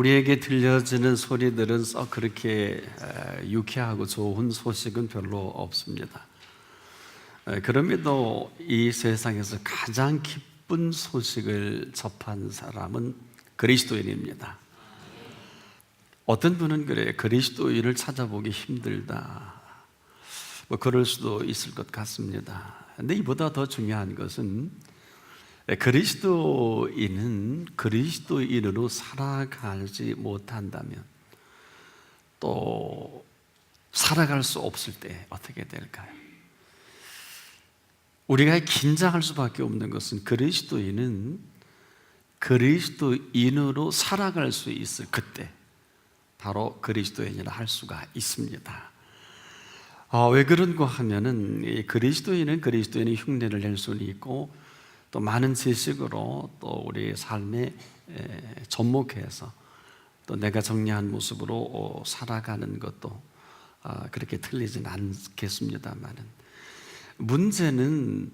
우리에게 들려지는 소리들은 썩 그렇게 유쾌하고 좋은 소식은 별로 없습니다. 그럼에도 이 세상에서 가장 기쁜 소식을 접한 사람은 그리스도인입니다. 어떤 분은 그래요. 그리스도인을 찾아보기 힘들다. 그럴 수도 있을 것 같습니다. 근데 이보다 더 중요한 것은 그리스도인은 그리스도인으로 살아가지 못한다면 또 살아갈 수 없을 때 어떻게 될까요? 우리가 긴장할 수밖에 없는 것은 그리스도인은 그리스도인으로 살아갈 수 있을 그때 바로 그리스도인이라 할 수가 있습니다. 왜 그런가 하면은 그리스도인은 그리스도인의 흉내를 낼 수는 있고 또 많은 지식으로 또 우리의 삶에 접목해서 또 내가 정리한 모습으로 살아가는 것도 그렇게 틀리진 않겠습니다만은 문제는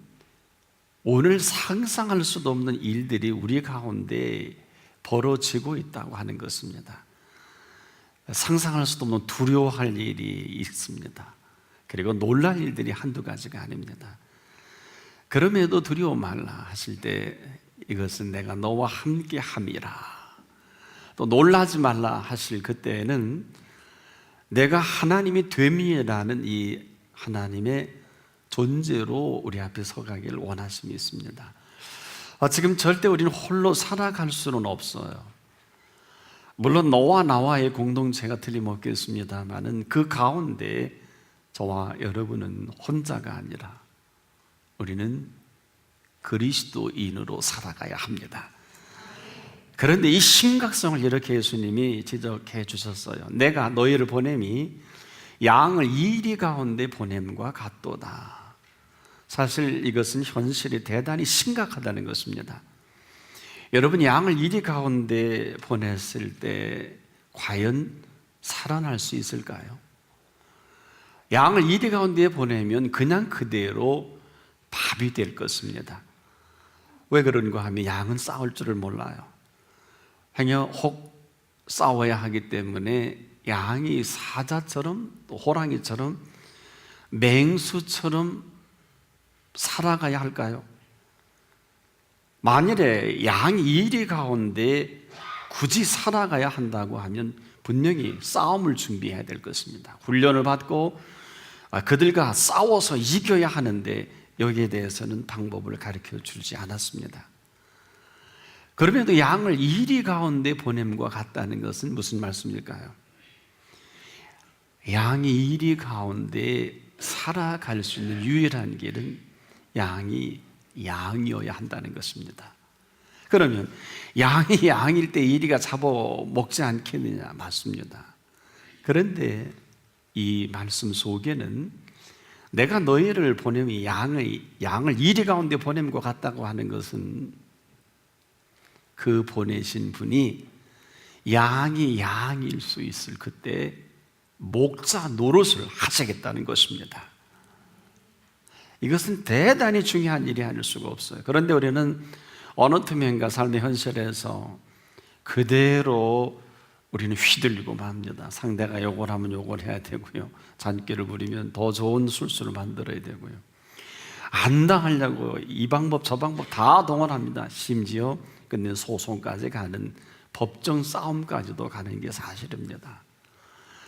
오늘 상상할 수도 없는 일들이 우리 가운데 벌어지고 있다고 하는 것입니다. 상상할 수도 없는 두려워할 일이 있습니다. 그리고 놀랄 일들이 한두 가지가 아닙니다. 그럼에도 두려워 말라 하실 때 이것은 내가 너와 함께 함이라, 또 놀라지 말라 하실 그때는 내가 하나님이 됨이라는 이 하나님의 존재로 우리 앞에 서가기를 원하심이 있습니다. 지금 절대 우리는 홀로 살아갈 수는 없어요. 물론 너와 나와의 공동체가 틀림없겠습니다만은 그 가운데 저와 여러분은 혼자가 아니라 우리는 그리스도인으로 살아가야 합니다. 그런데 이 심각성을 이렇게 예수님이 지적해 주셨어요. 내가 너희를 보냄이 양을 이리 가운데 보냄과 같도다. 사실 이것은 현실이 대단히 심각하다는 것입니다. 여러분, 양을 이리 가운데 보냈을 때 과연 살아날 수 있을까요? 양을 이리 가운데 보내면 그냥 그대로 밥이 될 것입니다. 왜 그런가 하면 양은 싸울 줄을 몰라요. 행여 혹 싸워야 하기 때문에 양이 사자처럼 또 호랑이처럼 맹수처럼 살아가야 할까요? 만일에 양이 이리 가운데 굳이 살아가야 한다고 하면 분명히 싸움을 준비해야 될 것입니다. 훈련을 받고 그들과 싸워서 이겨야 하는데 여기에 대해서는 방법을 가르쳐 주지 않았습니다. 그럼에도 양을 이리 가운데 보냄과 같다는 것은 무슨 말씀일까요? 양이 이리 가운데 살아갈 수 있는 유일한 길은 양이 양이어야 한다는 것입니다. 그러면 양이 양일 때 이리가 잡아먹지 않겠느냐? 맞습니다. 그런데 이 말씀 속에는 내가 너희를 보냄이 양을 이리 가운데 보냄과 같다고 하는 것은 그 보내신 분이 양이 양일 수 있을 그때 목자 노릇을 하시겠다는 것입니다. 이것은 대단히 중요한 일이 아닐 수가 없어요. 그런데 우리는 어느 틈엔가 삶의 현실에서 그대로 우리는 휘둘리고 맙니다. 상대가 욕을 하면 욕을 해야 되고요, 잔꾀를 부리면 더 좋은 술수를 만들어야 되고요, 안 당하려고 이 방법 저 방법 다 동원합니다. 심지어 끝내 소송까지 가는 법정 싸움까지도 가는 게 사실입니다.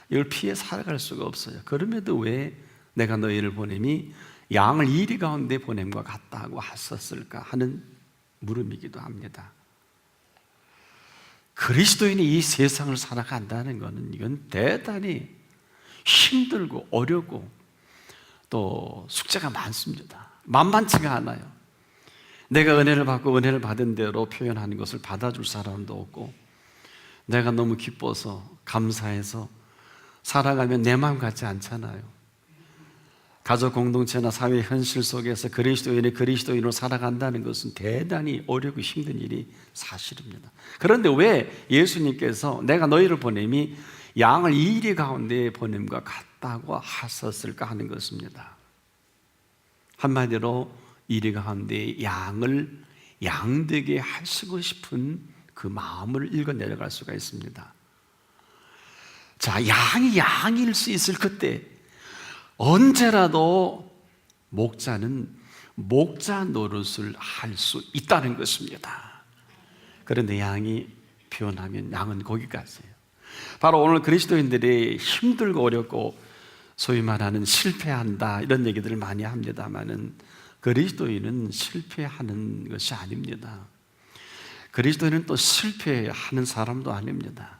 이걸 피해 살아갈 수가 없어요. 그럼에도 왜 내가 너희를 보냄이 양을 이리 가운데 보냄과 같다고 하셨을까 하는 물음이기도 합니다. 그리스도인이 이 세상을 살아간다는 것은 이건 대단히 힘들고 어렵고 또 숙제가 많습니다. 만만치가 않아요. 내가 은혜를 받고 은혜를 받은 대로 표현하는 것을 받아줄 사람도 없고, 내가 너무 기뻐서 감사해서 살아가면 내 마음 같지 않잖아요. 가족 공동체나 사회 현실 속에서 그리스도인이 그리스도인으로 살아간다는 것은 대단히 어렵고 힘든 일이 사실입니다. 그런데 왜 예수님께서 내가 너희를 보냄이 양을 이리 가운데 보냄과 같다고 하셨을까 하는 것입니다. 한마디로 이리 가운데 양을 양되게 하시고 싶은 그 마음을 읽어 내려갈 수가 있습니다. 자, 양이 양일 수 있을 그때 언제라도 목자는 목자 노릇을 할 수 있다는 것입니다. 그런데 양이 변하면 양은 거기까지예요. 바로 오늘 그리스도인들이 힘들고 어렵고 소위 말하는 실패한다 이런 얘기들을 많이 합니다만은 그리스도인은 실패하는 것이 아닙니다. 그리스도인은 또 실패하는 사람도 아닙니다.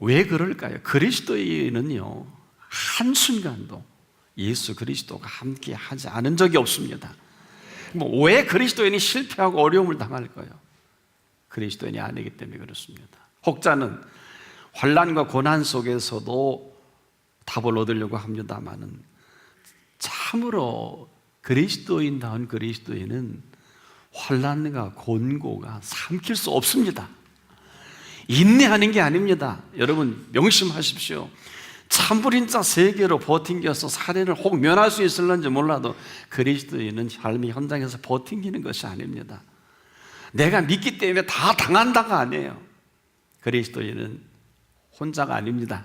왜 그럴까요? 그리스도인은요, 한순간도 예수 그리스도가 함께 하지 않은 적이 없습니다. 왜 그리스도인이 실패하고 어려움을 당할까요? 그리스도인이 아니기 때문에 그렇습니다. 혹자는 환난과 고난 속에서도 답을 얻으려고 합니다만은 참으로 그리스도인다운 그리스도인은 환난과 곤고가 삼킬 수 없습니다. 인내하는 게 아닙니다. 여러분 명심하십시오. 참불인 자 세계로 버팅겨서 살인을 혹 면할 수 있을런지 몰라도 그리스도인은 삶의 현장에서 버팅기는 것이 아닙니다. 내가 믿기 때문에 다 당한다가 아니에요. 그리스도인은 혼자가 아닙니다.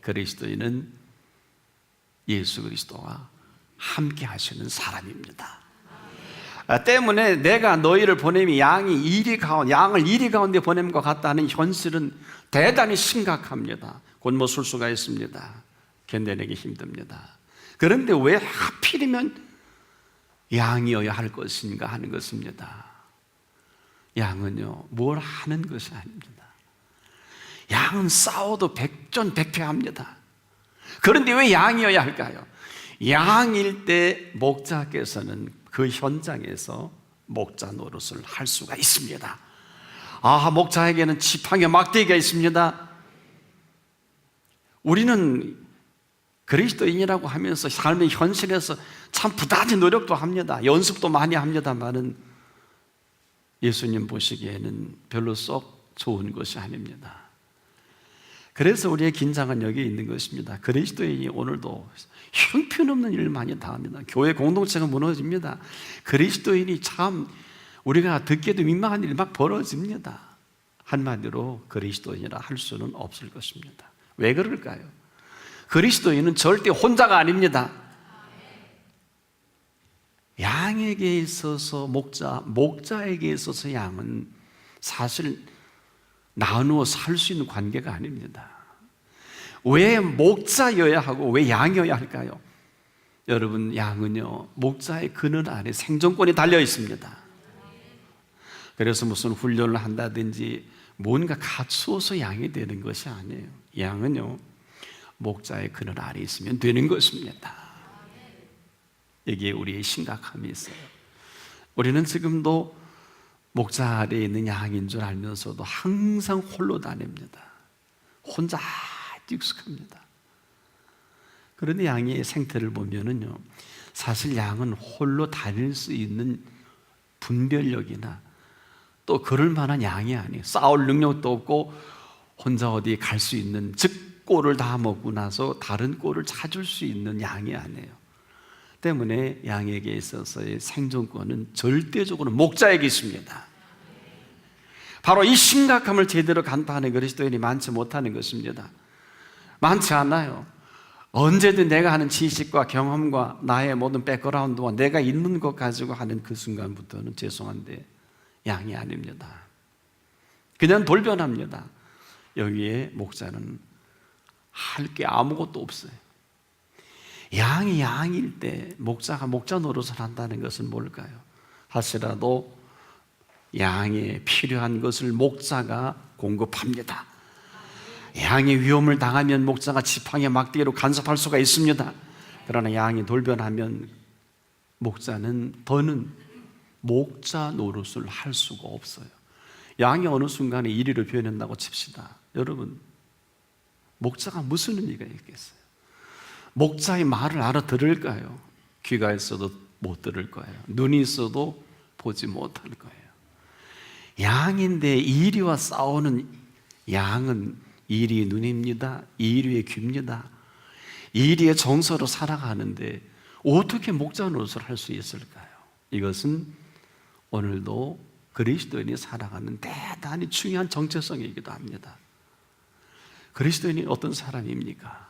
그리스도인은 예수 그리스도와 함께 하시는 사람입니다. 때문에 내가 너희를 보내면 양을 이리 가운데 보냄과 같다는 현실은 대단히 심각합니다. 곤모술 수가 있습니다. 견뎌내기 힘듭니다. 그런데 왜 하필이면 양이어야 할 것인가 하는 것입니다. 양은요, 뭘 하는 것이 아닙니다. 양은 싸워도 백전백패합니다. 그런데 왜 양이어야 할까요? 양일 때 목자께서는 그 현장에서 목자 노릇을 할 수가 있습니다. 목자에게는 지팡이 막대기가 있습니다. 우리는 그리스도인이라고 하면서 삶의 현실에서 참 부단히 노력도 합니다. 연습도 많이 합니다만은 예수님 보시기에는 별로 썩 좋은 것이 아닙니다. 그래서 우리의 긴장은 여기에 있는 것입니다. 그리스도인이 오늘도 형편없는 일을 많이 당합니다. 교회 공동체가 무너집니다. 그리스도인이 참 우리가 듣기에도 민망한 일이 막 벌어집니다. 한마디로 그리스도인이라 할 수는 없을 것입니다. 왜 그럴까요? 그리스도인은 절대 혼자가 아닙니다. 양에게 있어서 목자에게 있어서 양은 사실 나누어 살 수 있는 관계가 아닙니다. 왜 목자여야 하고 왜 양이어야 할까요? 여러분, 양은요, 목자의 그늘 안에 생존권이 달려 있습니다. 그래서 무슨 훈련을 한다든지 뭔가 갖추어서 양이 되는 것이 아니에요. 양은요, 목자의 그늘 아래 있으면 되는 것입니다. 여기에 우리의 심각함이 있어요. 우리는 지금도 목자 아래에 있는 양인 줄 알면서도 항상 홀로 다닙니다. 혼자 익숙합니다. 그런데 양의 생태를 보면은요, 사실 양은 홀로 다닐 수 있는 분별력이나 또 그럴 만한 양이 아니에요. 싸울 능력도 없고 혼자 어디 갈 수 있는, 즉 꼴을 다 먹고 나서 다른 꼴을 찾을 수 있는 양이 아니에요. 때문에 양에게 있어서의 생존권은 절대적으로 목자에게 있습니다. 바로 이 심각함을 제대로 간파하는 그리스도인이 많지 못하는 것입니다. 많지 않아요. 언제든 내가 하는 지식과 경험과 나의 모든 백그라운드와 내가 있는 것 가지고 하는 그 순간부터는 죄송한데 양이 아닙니다. 그냥 돌변합니다. 여기에 목자는 할 게 아무것도 없어요. 양이 양일 때 목자가 목자 노릇을 한다는 것은 뭘까요? 하시라도 양에 필요한 것을 목자가 공급합니다. 양이 위험을 당하면 목자가 지팡이 막대기로 간섭할 수가 있습니다. 그러나 양이 돌변하면 목자는 더는 목자 노릇을 할 수가 없어요. 양이 어느 순간에 이리로 변한다고 칩시다. 여러분, 목자가 무슨 의미가 있겠어요? 목자의 말을 알아들을까요? 귀가 있어도 못 들을 거예요. 눈이 있어도 보지 못할 거예요. 양인데 이리와 싸우는 양은 이리 눈입니다. 이리의 귀입니다. 이리의 정서로 살아가는데 어떻게 목자 노릇을 할 수 있을까요? 이것은 오늘도 그리스도인이 살아가는 대단히 중요한 정체성이기도 합니다. 그리스도인이 어떤 사람입니까?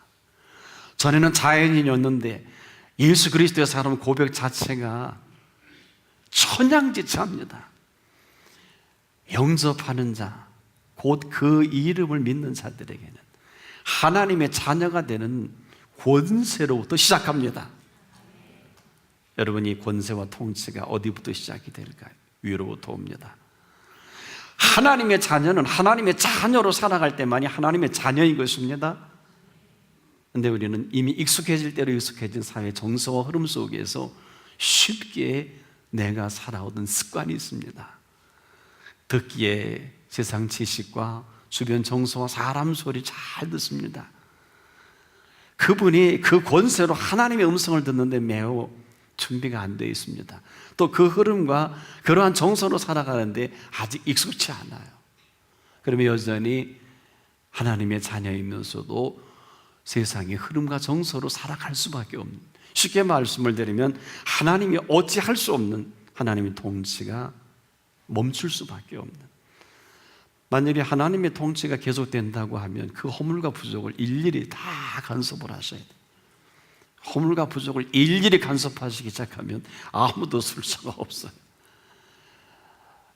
전에는 자연인이었는데 예수 그리스도의 사람 고백 자체가 천양지차입니다. 영접하는 자, 곧 그 이름을 믿는 자들에게는 하나님의 자녀가 되는 권세로부터 시작합니다. 여러분이 권세와 통치가 어디부터 시작이 될까요? 위로부터 옵니다. 하나님의 자녀는 하나님의 자녀로 살아갈 때만이 하나님의 자녀인 것입니다. 그런데 우리는 이미 익숙해질 대로 익숙해진 사회 정서와 흐름 속에서 쉽게 내가 살아오던 습관이 있습니다. 듣기에 세상 지식과 주변 정서와 사람 소리 잘 듣습니다. 그분이 그 권세로 하나님의 음성을 듣는데 매우 준비가 안 되어 있습니다. 또 그 흐름과 그러한 정서로 살아가는데 아직 익숙치 않아요. 그러면 여전히 하나님의 자녀이면서도 세상의 흐름과 정서로 살아갈 수밖에 없는, 쉽게 말씀을 드리면 하나님이 어찌할 수 없는 하나님의 통치가 멈출 수밖에 없는, 만약에 하나님의 통치가 계속된다고 하면 그 허물과 부족을 일일이 다 간섭을 하셔야 돼요. 허물과 부족을 일일이 간섭하시기 시작하면 아무도 쓸 수가 없어요.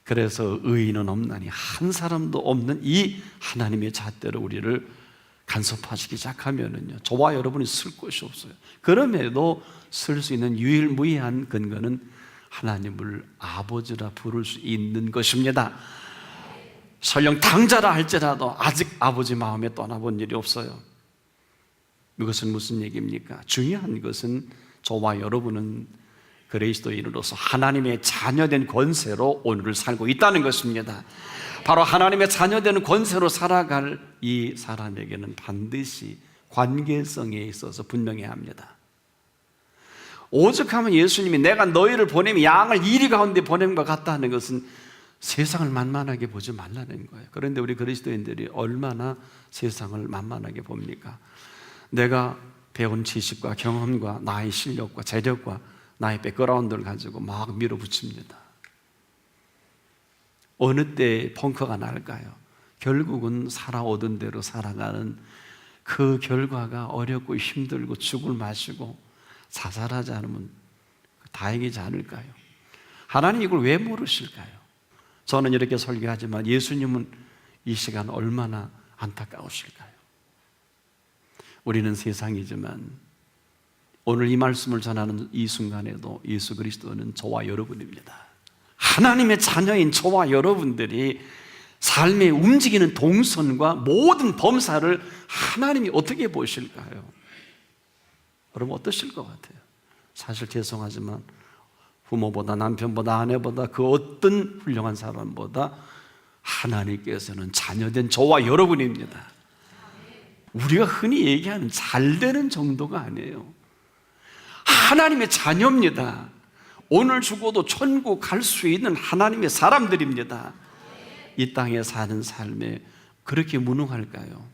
그래서 의인은 없나니 한 사람도 없는 이 하나님의 잣대로 우리를 간섭하시기 시작하면은요, 저와 여러분이 쓸 곳이 없어요. 그럼에도 쓸 수 있는 유일무이한 근거는 하나님을 아버지라 부를 수 있는 것입니다. 설령 당자라 할지라도 아직 아버지 마음에 떠나본 일이 없어요. 이것은 무슨 얘기입니까? 중요한 것은 저와 여러분은 그리스도인으로서 하나님의 자녀된 권세로 오늘을 살고 있다는 것입니다. 바로 하나님의 자녀된 권세로 살아갈 이 사람에게는 반드시 관계성에 있어서 분명해야 합니다. 오죽하면 예수님이 내가 너희를 보내면 양을 이리 가운데 보낸 것 같다 하는 것은 세상을 만만하게 보지 말라는 거예요. 그런데 우리 그리스도인들이 얼마나 세상을 만만하게 봅니까? 내가 배운 지식과 경험과 나의 실력과 재력과 나의 백그라운드를 가지고 막 밀어붙입니다. 어느 때 펑크가 날까요? 결국은 살아오던 대로 살아가는 그 결과가 어렵고 힘들고 죽을 마시고 자살하지 않으면 다행이지 않을까요? 하나님 이걸 왜 모르실까요? 저는 이렇게 설교하지만 예수님은 이 시간 얼마나 안타까우실까요? 우리는 세상이지만 오늘 이 말씀을 전하는 이 순간에도 예수 그리스도는 저와 여러분입니다. 하나님의 자녀인 저와 여러분들이 삶에 움직이는 동선과 모든 범사를 하나님이 어떻게 보실까요? 여러분 어떠실 것 같아요? 사실 죄송하지만 부모보다 남편보다 아내보다 그 어떤 훌륭한 사람보다 하나님께서는 자녀된 저와 여러분입니다. 우리가 흔히 얘기하는 잘 되는 정도가 아니에요. 하나님의 자녀입니다. 오늘 죽어도 천국 갈 수 있는 하나님의 사람들입니다. 이 땅에 사는 삶에 그렇게 무능할까요?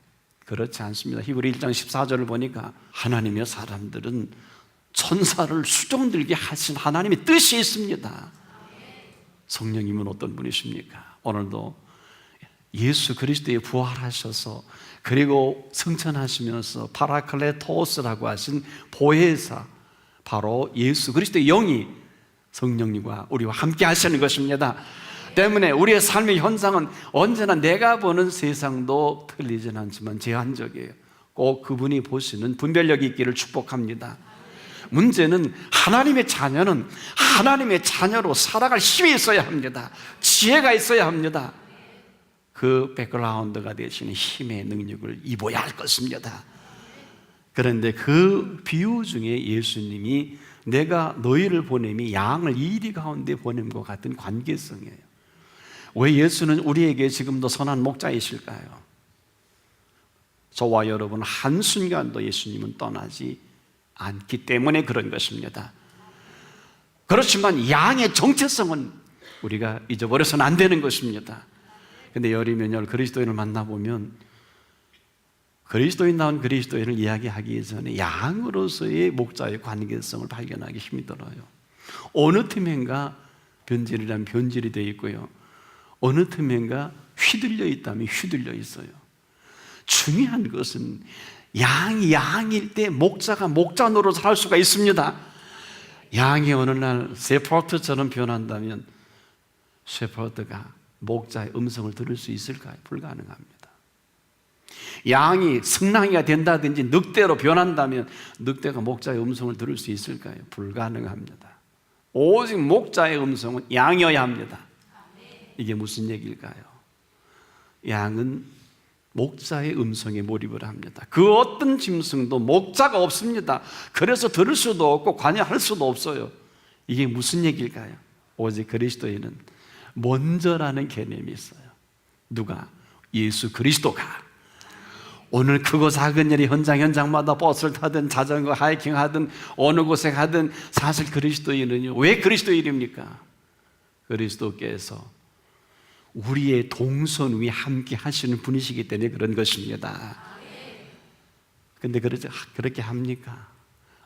그렇지 않습니다. 히브리 1장 14절을 보니까 하나님의 사람들은 천사를 수종들게 하신 하나님의 뜻이 있습니다. 성령님은 어떤 분이십니까? 오늘도 예수 그리스도에 부활하셔서 그리고 승천하시면서 파라클레토스라고 하신 보혜사, 바로 예수 그리스도의 영이 성령님과 우리와 함께 하시는 것입니다. 때문에 우리의 삶의 현상은 언제나 내가 보는 세상도 틀리진 않지만 제한적이에요. 꼭 그분이 보시는 분별력이 있기를 축복합니다. 문제는 하나님의 자녀는 하나님의 자녀로 살아갈 힘이 있어야 합니다. 지혜가 있어야 합니다. 그 백그라운드가 되시는 힘의 능력을 입어야 할 것입니다. 그런데 그 비유 중에 예수님이 내가 너희를 보냄이 양을 이리 가운데 보냄과 같은 관계성이에요. 왜 예수는 우리에게 지금도 선한 목자이실까요? 저와 여러분 한순간도 예수님은 떠나지 않기 때문에 그런 것입니다. 그렇지만 양의 정체성은 우리가 잊어버려서는 안 되는 것입니다. 그런데 열이면열 그리스도인을 만나보면 그리스도인다운 그리스도인을 이야기하기 전에 양으로서의 목자의 관계성을 발견하기 힘이 들어요. 어느 틈엔가 변질이라면 변질이 되어 있고요, 어느 틈엔가 휘둘려 있다면 휘둘려 있어요. 중요한 것은 양이 양일 때 목자가 목자 노릇을 할 수가 있습니다. 양이 어느 날 셰퍼드처럼 변한다면 셰퍼드가 목자의 음성을 들을 수 있을까요? 불가능합니다. 양이 승랑이가 된다든지 늑대로 변한다면 늑대가 목자의 음성을 들을 수 있을까요? 불가능합니다. 오직 목자의 음성은 양이어야 합니다. 이게 무슨 얘기일까요? 양은 목자의 음성에 몰입을 합니다. 그 어떤 짐승도 목자가 없습니다. 그래서 들을 수도 없고 관여할 수도 없어요. 이게 무슨 얘기일까요? 오직 그리스도인은 먼저라는 개념이 있어요. 누가? 예수 그리스도가. 오늘 크고 작은 일이 현장마다 버스를 타든 자전거 하이킹 하든 어느 곳에 가든 사실 그리스도인은요, 왜 그리스도인입니까? 그리스도께서 우리의 동선 위에 함께 하시는 분이시기 때문에 그런 것입니다. 근데 그렇게 합니까?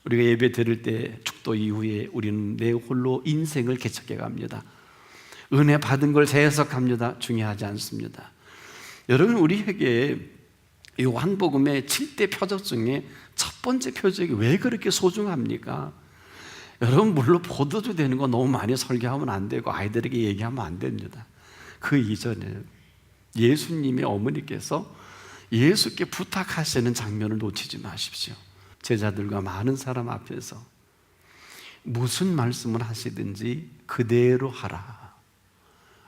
우리가 예배 드릴 때 축도 이후에 우리는 내 홀로 인생을 개척해 갑니다. 은혜 받은 걸 재해석합니다. 중요하지 않습니다. 여러분, 우리에게 요한복음의 7대 표적 중에 첫 번째 표적이 왜 그렇게 소중합니까? 여러분, 물론 포도주 되는 거 너무 많이 설교하면 안 되고 아이들에게 얘기하면 안 됩니다. 그 이전에 예수님의 어머니께서 예수께 부탁하시는 장면을 놓치지 마십시오. 제자들과 많은 사람 앞에서 무슨 말씀을 하시든지 그대로 하라.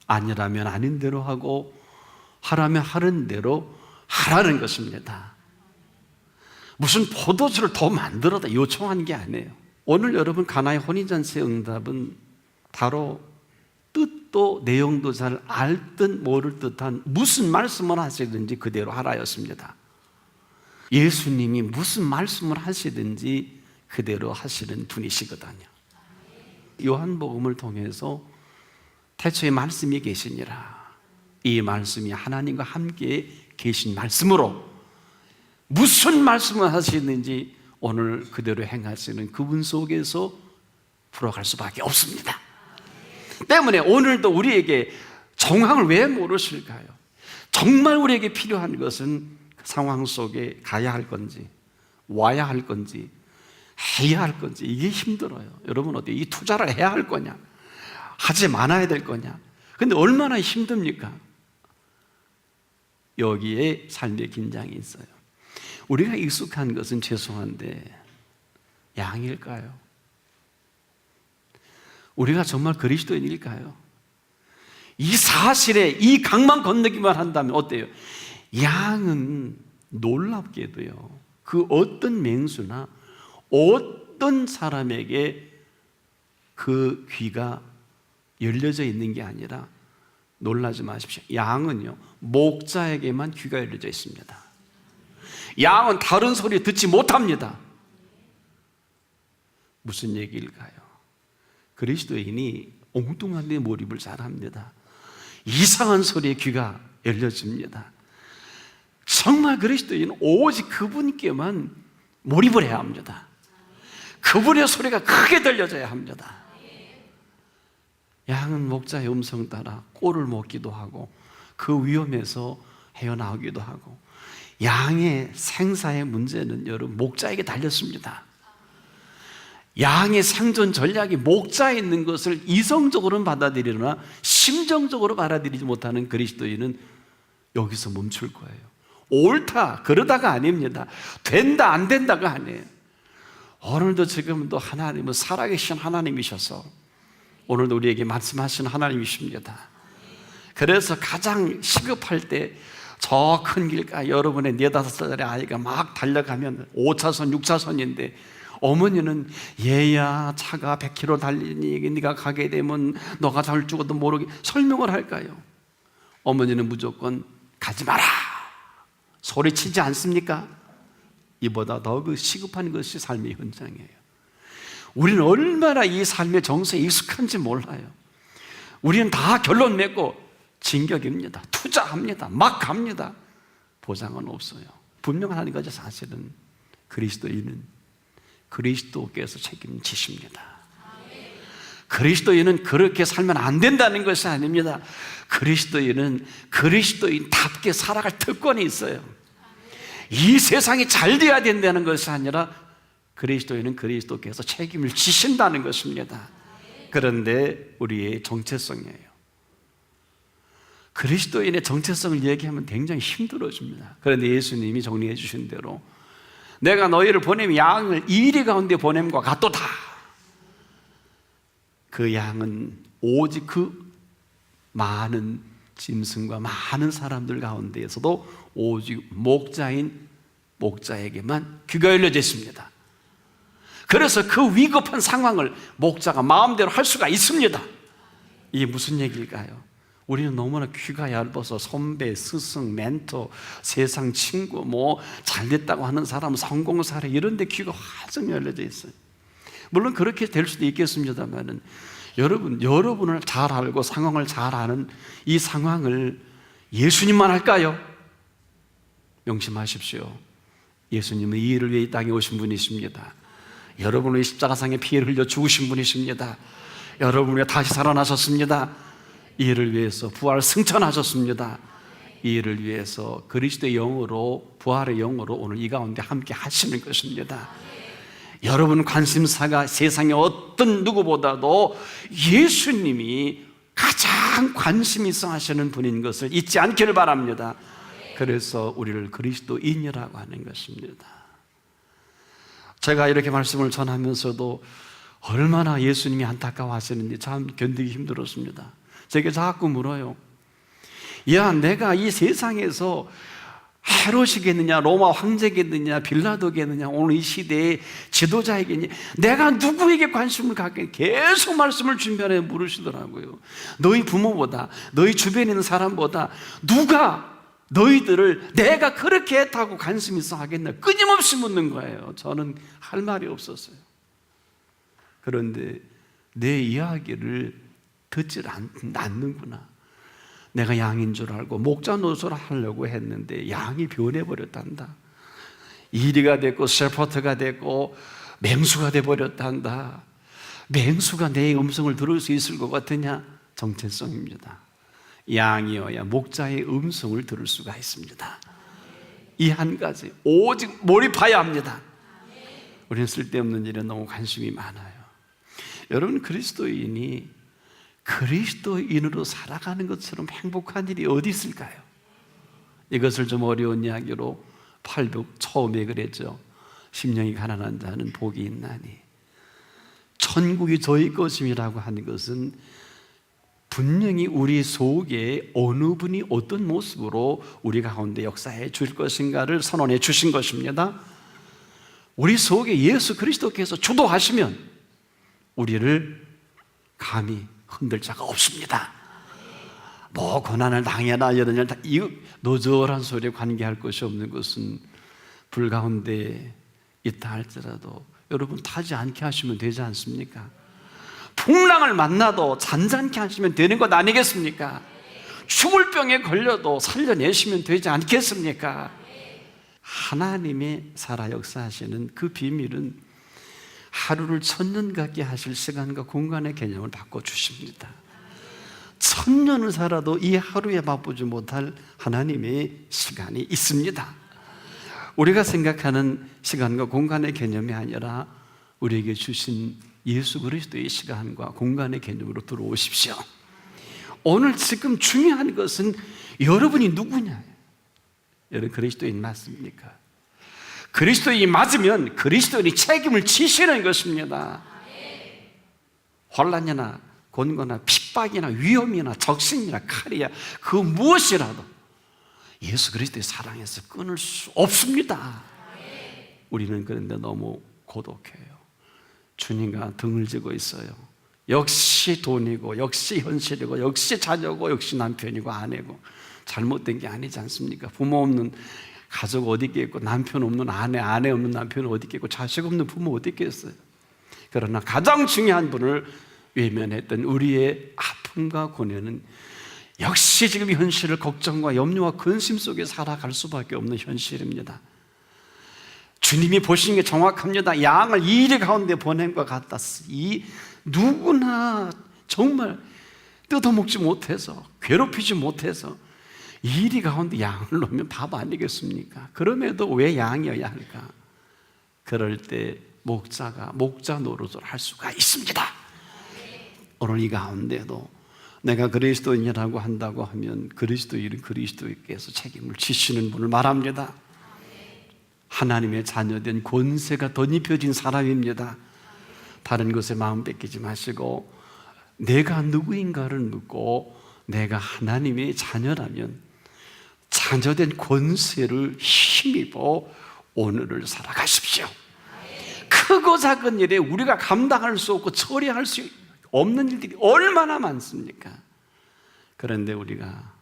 아니라면 아닌 대로 하고 하라면 하는 대로 하라는 것입니다. 무슨 포도주를 더 만들어다 요청한 게 아니에요. 오늘 여러분 가나의 혼인잔치의 응답은 바로 뜻도 내용도 잘 알 듯 모를 듯한 무슨 말씀을 하시든지 그대로 하라였습니다. 예수님이 무슨 말씀을 하시든지 그대로 하시는 분이시거든요. 요한복음을 통해서 태초에 말씀이 계시니라. 이 말씀이 하나님과 함께 계신 말씀으로 무슨 말씀을 하시는지 오늘 그대로 행하시는 그분 속에서 풀어갈 수밖에 없습니다. 때문에 오늘도 우리에게 정황을 왜 모르실까요? 정말 우리에게 필요한 것은 그 상황 속에 가야 할 건지 와야 할 건지 해야 할 건지 이게 힘들어요. 여러분, 어때? 이 투자를 해야 할 거냐 하지 말아야 될 거냐. 근데 얼마나 힘듭니까? 여기에 삶의 긴장이 있어요. 우리가 익숙한 것은 죄송한데 양일까요? 우리가 정말 그리스도인일까요? 이 사실에 이 강만 건너기만 한다면 어때요? 양은 놀랍게도요, 그 어떤 맹수나 어떤 사람에게 그 귀가 열려져 있는 게 아니라, 놀라지 마십시오, 양은요 목자에게만 귀가 열려져 있습니다. 양은 다른 소리 듣지 못합니다. 무슨 얘기일까요? 그리스도인이 엉뚱한 데 몰입을 잘합니다. 이상한 소리에 귀가 열려집니다. 정말 그리스도인은 오직 그분께만 몰입을 해야 합니다. 그분의 소리가 크게 들려져야 합니다. 양은 목자의 음성 따라 꼴을 먹기도 하고 그 위험에서 헤어나오기도 하고, 양의 생사의 문제는 여러분 목자에게 달렸습니다. 양의 생존 전략이 목자에 있는 것을 이성적으로는 받아들이려나 심정적으로 받아들이지 못하는 그리스도인은 여기서 멈출 거예요. 옳다 그러다가 아닙니다. 된다 안 된다가 아니에요. 오늘도 지금도 하나님은 살아계신 하나님이셔서 오늘도 우리에게 말씀하시는 하나님이십니다. 그래서 가장 시급할 때 저 큰 길가 여러분의 4-5살짜리 아이가 막 달려가면 5차선 6차선인데 어머니는 얘야 차가 100km 달리니 네가 가게 되면 너가 잘 죽어도 모르게 설명을 할까요? 어머니는 무조건 가지 마라 소리치지 않습니까? 이보다 더 그 시급한 것이 삶의 현장이에요. 우리는 얼마나 이 삶의 정서에 익숙한지 몰라요. 우리는 다 결론 맺고 진격입니다. 투자합니다. 막 갑니다. 보장은 없어요. 분명한 한 가지 사실은 그리스도인은 그리스도께서 책임지십니다. 그리스도인은 그렇게 살면 안 된다는 것이 아닙니다. 그리스도인은 그리스도인답게 살아갈 특권이 있어요. 이 세상이 잘 돼야 된다는 것이 아니라 그리스도인은 그리스도께서 책임을 지신다는 것입니다. 그런데 우리의 정체성이에요. 그리스도인의 정체성을 얘기하면 굉장히 힘들어집니다. 그런데 예수님이 정리해 주신 대로 내가 너희를 보내면 양을 이리 가운데 보냄과 같도다. 그 양은 오직 그 많은 짐승과 많은 사람들 가운데에서도 오직 목자에게만 귀가 열려져 있습니다. 그래서 그 위급한 상황을 목자가 마음대로 할 수가 있습니다. 이게 무슨 얘기일까요? 우리는 너무나 귀가 얇아서 선배, 스승, 멘토, 세상 친구, 잘됐다고 하는 사람, 성공 사례 이런 데 귀가 활짝 열려져 있어요. 물론 그렇게 될 수도 있겠습니다만 여러분을 잘 알고 상황을 잘 아는 이 상황을 예수님만 할까요? 명심하십시오. 예수님은 이 일을 위해 이 땅에 오신 분이십니다. 여러분을 십자가상에 피를 흘려 죽으신 분이십니다. 여러분을 위해 다시 살아나셨습니다. 이 일을 위해서 부활 승천하셨습니다. 이 일을 위해서 그리스도의 영으로, 부활의 영으로 오늘 이 가운데 함께 하시는 것입니다. 여러분 관심사가 세상의 어떤 누구보다도 예수님이 가장 관심 있어 하시는 분인 것을 잊지 않기를 바랍니다. 그래서 우리를 그리스도인이라고 하는 것입니다. 제가 이렇게 말씀을 전하면서도 얼마나 예수님이 안타까워하시는지 참 견디기 힘들었습니다. 제게 자꾸 물어요. 야, 내가 이 세상에서 헤롯이겠느냐, 로마 황제겠느냐, 빌라도겠느냐, 오늘 이 시대의 지도자이겠느냐, 내가 누구에게 관심을 갖겠느냐, 계속 말씀을 준비하여 물으시더라고요. 너희 부모보다, 너희 주변에 있는 사람보다 누가 너희들을 내가 그렇게 했다고 관심 있어 하겠나, 끊임없이 묻는 거예요. 저는 할 말이 없었어요. 그런데 내 이야기를 듣질 않는구나. 내가 양인 줄 알고 목자 노릇을 하려고 했는데 양이 변해버렸단다. 이리가 됐고 셰퍼트가 됐고 맹수가 돼버렸단다. 맹수가 내 음성을 들을 수 있을 것 같으냐? 정체성입니다. 양이어야 목자의 음성을 들을 수가 있습니다. 이 한 가지 오직 몰입해야 합니다. 우리는 쓸데없는 일에 너무 관심이 많아요. 여러분, 그리스도인으로 살아가는 것처럼 행복한 일이 어디 있을까요? 이것을 좀 어려운 이야기로 팔복 처음에 그랬죠. 심령이 가난한 자는 복이 있나니. 천국이 저희 것임이라고 하는 것은 분명히 우리 속에 어느 분이 어떤 모습으로 우리 가운데 역사해 줄 것인가를 선언해 주신 것입니다. 우리 속에 예수 그리스도께서 주도하시면 우리를 감히 흔들 자가 없습니다. 고난을 당해나 여러 이 노절한 소리에 관계할 것이 없는 것은 불 가운데 있다 할지라도 여러분 타지 않게 하시면 되지 않습니까? 풍랑을 만나도 잔잔케 하시면 되는 것 아니겠습니까? 죽을 병에 걸려도 살려내시면 되지 않겠습니까? 하나님의 살아 역사하시는 그 비밀은 하루를 1000년 같게 하실 시간과 공간의 개념을 바꿔주십니다. 1000년을 살아도 이 하루에 맛보지 못할 하나님의 시간이 있습니다. 우리가 생각하는 시간과 공간의 개념이 아니라 우리에게 주신 예수 그리스도의 시간과 공간의 개념으로 들어오십시오. 오늘 지금 중요한 것은 여러분이 누구냐? 여러분 그리스도인 맞습니까? 그리스도인이 맞으면 그리스도인이 책임을 지시는 것입니다. 환난이나 곤고나 핍박이나 위험이나 적신이나 칼이야 그 무엇이라도 예수 그리스도의 사랑에서 끊을 수 없습니다. 우리는 그런데 너무 고독해요. 주님과 등을 지고 있어요. 역시 돈이고 역시 현실이고 역시 자녀고 역시 남편이고 아내고 잘못된 게 아니지 않습니까? 부모 없는 가족 어디 있겠고 남편 없는 아내 없는 남편 어디 있겠고 자식 없는 부모 어디 있겠어요? 그러나 가장 중요한 분을 외면했던 우리의 아픔과 고뇌는 역시 지금 현실을 걱정과 염려와 근심 속에 살아갈 수밖에 없는 현실입니다. 주님이 보시는 게 정확합니다. 양을 이리 가운데 보냄과 같다. 이 누구나 정말 뜯어먹지 못해서 괴롭히지 못해서 일이 가운데 양을 놓으면 바보 아니겠습니까? 그럼에도 왜 양이어야 할까? 그럴 때 목자가 목자 노릇을 할 수가 있습니다. 오늘 이 가운데도 내가 그리스도인이라고 한다고 하면 그리스도인은 그리스도인께서 책임을 지시는 분을 말합니다. 하나님의 자녀된 권세가 덧입혀진 사람입니다. 다른 것에 마음 뺏기지 마시고 내가 누구인가를 묻고 내가 하나님의 자녀라면 자녀된 권세를 힘입어 오늘을 살아가십시오. 크고 작은 일에 우리가 감당할 수 없고 처리할 수 없는 일들이 얼마나 많습니까? 그런데 우리가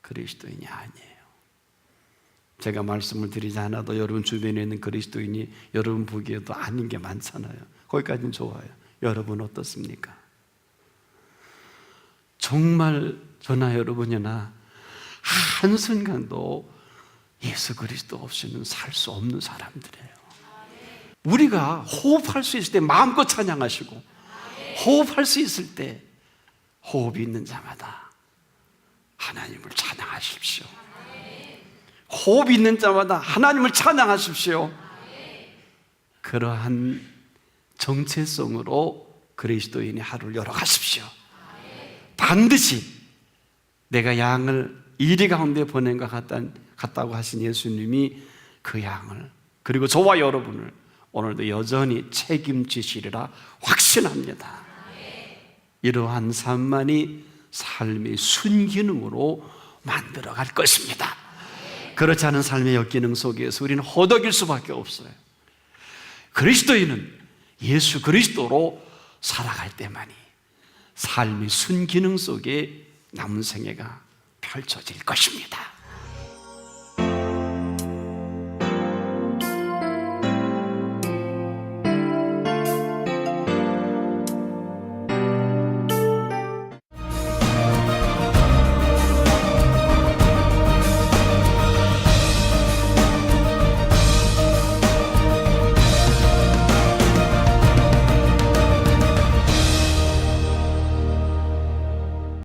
그리스도인이 아니에요. 제가 말씀을 드리지 않아도 여러분 주변에 있는 그리스도인이 여러분 보기에도 아닌 게 많잖아요. 거기까지는 좋아요. 여러분 어떻습니까? 정말 저나 여러분이나 한순간도 예수 그리스도 없이는 살 수 없는 사람들이에요. 우리가 호흡할 수 있을 때 마음껏 찬양하시고 호흡할 수 있을 때 호흡이 있는 자마다 하나님을 찬양하십시오. 호흡이 있는 자마다 하나님을 찬양하십시오. 그러한 정체성으로 그리스도인의 하루를 열어가십시오. 반드시 내가 양을 이리 가운데 보낸 것 같다고 하신 예수님이 그 양을 그리고 저와 여러분을 오늘도 여전히 책임지시리라 확신합니다. 이러한 삶만이 삶의 순기능으로 만들어갈 것입니다. 그렇지 않은 삶의 역기능 속에서 우리는 허덕일 수밖에 없어요. 그리스도인은 예수 그리스도로 살아갈 때만이 삶의 순기능 속에 남은 생애가 펼쳐질 것입니다.